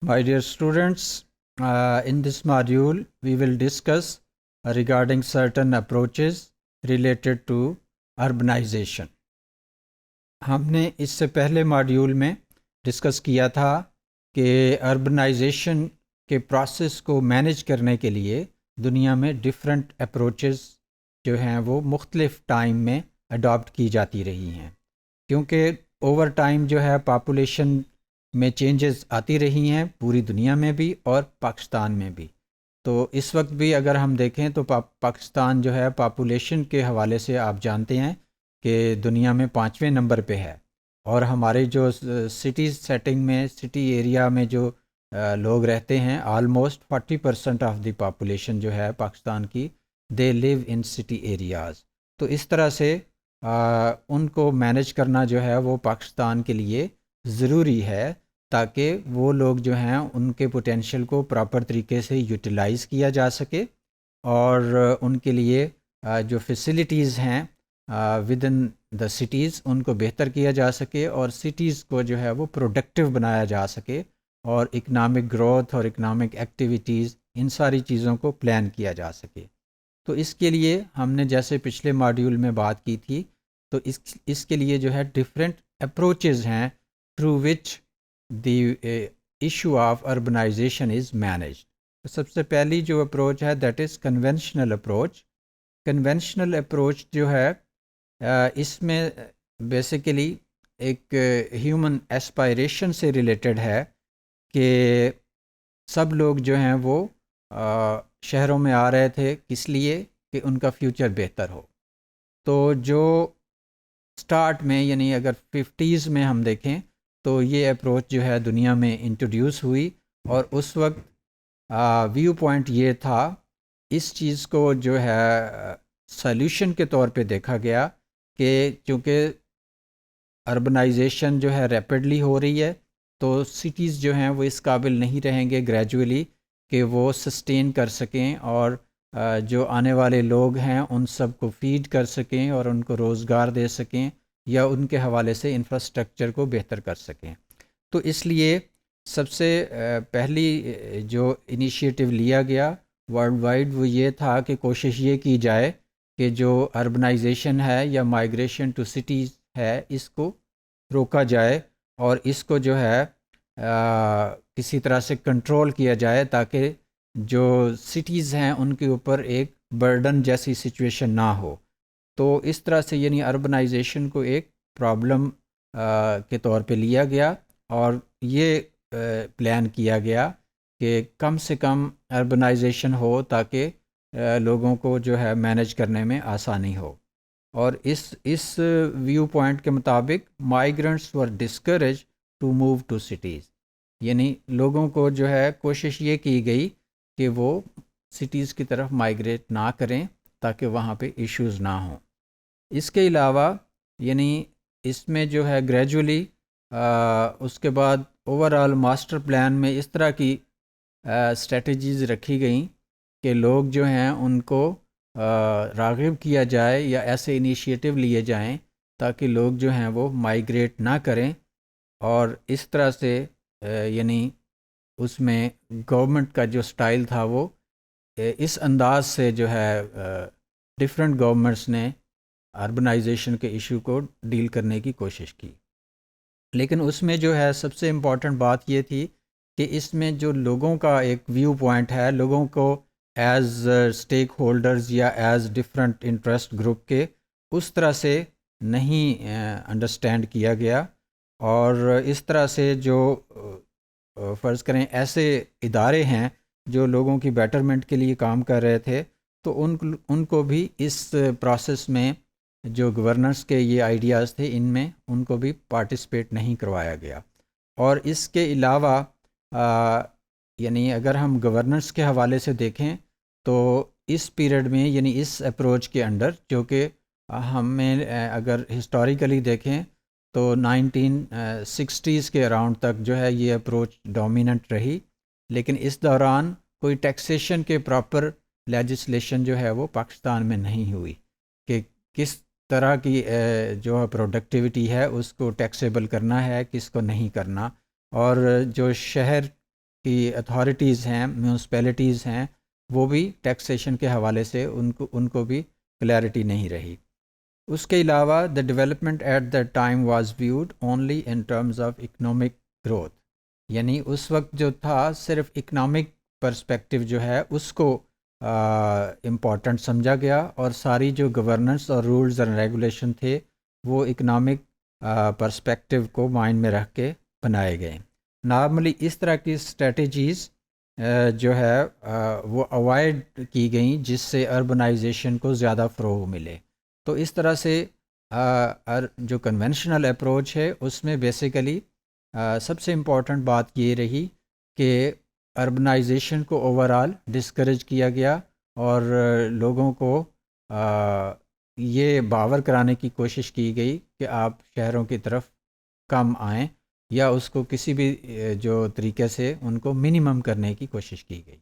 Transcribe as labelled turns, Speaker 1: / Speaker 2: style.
Speaker 1: My dear students, in this module, we will discuss regarding certain approaches related to urbanization. ہم نے اس سے پہلے module میں discuss کیا تھا کہ اربنائزیشن کے پروسیس کو مینیج کرنے کے لیے دنیا میں ڈفرینٹ اپروچز جو ہیں وہ مختلف ٹائم میں اڈاپٹ کی جاتی رہی ہیں، کیونکہ اوور ٹائم جو ہے پاپولیشن میں چینجز آتی رہی ہیں پوری دنیا میں بھی اور پاکستان میں بھی۔ تو اس وقت بھی اگر ہم دیکھیں تو پاکستان جو ہے پاپولیشن کے حوالے سے آپ جانتے ہیں کہ دنیا میں 5ویں نمبر پہ ہے، اور ہمارے جو سٹی سیٹنگ میں سٹی ایریا میں جو لوگ رہتے ہیں، آلموسٹ 40% آف دی پاپولیشن جو ہے پاکستان کی دے لیو ان سٹی ایریاز۔ تو اس طرح سے ان کو مینیج کرنا جو ہے وہ پاکستان کے لیے ضروری ہے، تاکہ وہ لوگ جو ہیں ان کے پوٹینشیل کو پراپر طریقے سے یوٹیلائز کیا جا سکے، اور ان کے لیے جو فیسلٹیز ہیں with in the cities in کو بہتر کیا جا سکے، اور سٹیز کو جو ہے وہ پروڈکٹیو بنایا جا سکے، اور اکنامک گروتھ اور اکنامک ایکٹیویٹیز ان ساری چیزوں کو پلان کیا جا سکے۔ تو اس کے لیے ہم نے جیسے پچھلے ماڈیول میں بات کی تھی، تو اس کے لیے جو ہے ڈفرینٹ اپروچز ہیں through which the issue of urbanisation is managed. سب سے پہلی جو اپروچ ہے that is conventional approach. Conventional approach جو ہے اس میں بیسیکلی ایک ہیومن ایسپائریشن سے ریلیٹڈ ہے کہ سب لوگ جو ہیں وہ شہروں میں آ رہے تھے کس لیے کہ ان کا فیوچر بہتر ہو۔ تو جو سٹارٹ میں یعنی اگر 50s میں ہم دیکھیں تو یہ اپروچ جو ہے دنیا میں انٹروڈیوس ہوئی، اور اس وقت ویو پوائنٹ یہ تھا، اس چیز کو جو ہے سلیوشن کے طور پہ دیکھا گیا کہ چونکہ اربنائزیشن جو ہے ریپڈلی ہو رہی ہے، تو سٹیز جو ہیں وہ اس قابل نہیں رہیں گے گریجولی کہ وہ سسٹین کر سکیں، اور جو آنے والے لوگ ہیں ان سب کو فیڈ کر سکیں اور ان کو روزگار دے سکیں، یا ان کے حوالے سے انفراسٹرکچر کو بہتر کر سکیں۔ تو اس لیے سب سے پہلی جو انیشیٹو لیا گیا ورلڈ وائڈ وہ یہ تھا کہ کوشش یہ کی جائے کہ جو اربنائزیشن ہے یا مائیگریشن ٹو سٹیز ہے اس کو روکا جائے، اور اس کو جو ہے کسی طرح سے کنٹرول کیا جائے، تاکہ جو سٹیز ہیں ان کے اوپر ایک برڈن جیسی سچویشن نہ ہو۔ تو اس طرح سے یعنی اربنائزیشن کو ایک پرابلم کے طور پہ لیا گیا، اور یہ پلان کیا گیا کہ کم سے کم اربنائزیشن ہو تاکہ لوگوں کو جو ہے مینیج کرنے میں آسانی ہو۔ اور اس ویو پوائنٹ کے مطابق migrants were discourage to move to cities, یعنی لوگوں کو جو ہے کوشش یہ کی گئی کہ وہ سٹیز کی طرف مائیگریٹ نہ کریں تاکہ وہاں پہ ایشوز نہ ہوں۔ اس کے علاوہ یعنی اس میں جو ہے گریجولی اس کے بعد اوور آل ماسٹر پلان میں اس طرح کی اسٹریٹجیز رکھی گئیں کہ لوگ جو ہیں ان کو راغب کیا جائے یا ایسے انیشیٹو لیے جائیں تاکہ لوگ جو ہیں وہ مائیگریٹ نہ کریں، اور اس طرح سے یعنی اس میں گورنمنٹ کا جو سٹائل تھا وہ اس انداز سے جو ہے ڈفرینٹ گورنمنٹس نے اربنائزیشن کے ایشو کو ڈیل کرنے کی کوشش کی۔ لیکن اس میں جو ہے سب سے امپورٹنٹ بات یہ تھی کہ اس میں جو لوگوں کا ایک ویو پوائنٹ ہے، لوگوں کو ایز اسٹیک ہولڈرز یا ایز ڈفرینٹ انٹرسٹ گروپ کے اس طرح سے نہیں انڈرسٹینڈ کیا گیا، اور اس طرح سے جو فرض کریں ایسے ادارے ہیں جو لوگوں کی بیٹرمنٹ کے لیے کام کر رہے تھے، تو ان کو بھی اس پروسیس میں جو گورننس کے یہ آئیڈیاز تھے ان میں ان کو بھی پارٹیسپیٹ نہیں کروایا گیا۔ اور اس کے علاوہ یعنی اگر ہم گورننس کے حوالے سے دیکھیں تو اس پیریڈ میں یعنی اس اپروچ کے انڈر جو کہ ہمیں اگر ہسٹوریکلی دیکھیں تو 1960s کے اراؤنڈ تک جو ہے یہ اپروچ ڈومیننٹ رہی، لیکن اس دوران کوئی ٹیکسیشن کے پراپر لیجسلیشن جو ہے وہ پاکستان میں نہیں ہوئی کہ کس طرح کی جو پروڈکٹیوٹی ہے اس کو ٹیکسیبل کرنا ہے، کس کو نہیں کرنا، اور جو شہر کی اتھارٹیز ہیں، میونسپیلٹیز ہیں، وہ بھی ٹیکسیشن کے حوالے سے ان کو بھی کلیئرٹی نہیں رہی۔ اس کے علاوہ the development at the time was viewed only in terms of economic growth, یعنی اس وقت جو تھا صرف اکنامک پرسپیکٹیو جو ہے اس کو امپورٹنٹ سمجھا گیا، اور ساری جو گورننس اور رولز اینڈ ریگولیشن تھے وہ اکنامک پرسپیکٹیو کو مائنڈ میں رکھ کے بنائے گئے۔ نارملی اس طرح کی اسٹریٹجیز جو ہے وہ اوائڈ کی گئیں، جس سے اربنائزیشن کو زیادہ فروغ ملے۔ تو اس طرح سے جو کنونشنل اپروچ ہے اس میں بیسیکلی سب سے امپورٹنٹ بات یہ رہی کہ اربنائزیشن کو اوور آل ڈسکریج کیا گیا، اور لوگوں کو یہ باور کرانے کی کوشش کی گئی کہ آپ شہروں کی طرف کم آئیں، یا اس کو کسی بھی جو طریقے سے ان کو منیمم کرنے کی کوشش کی گئی۔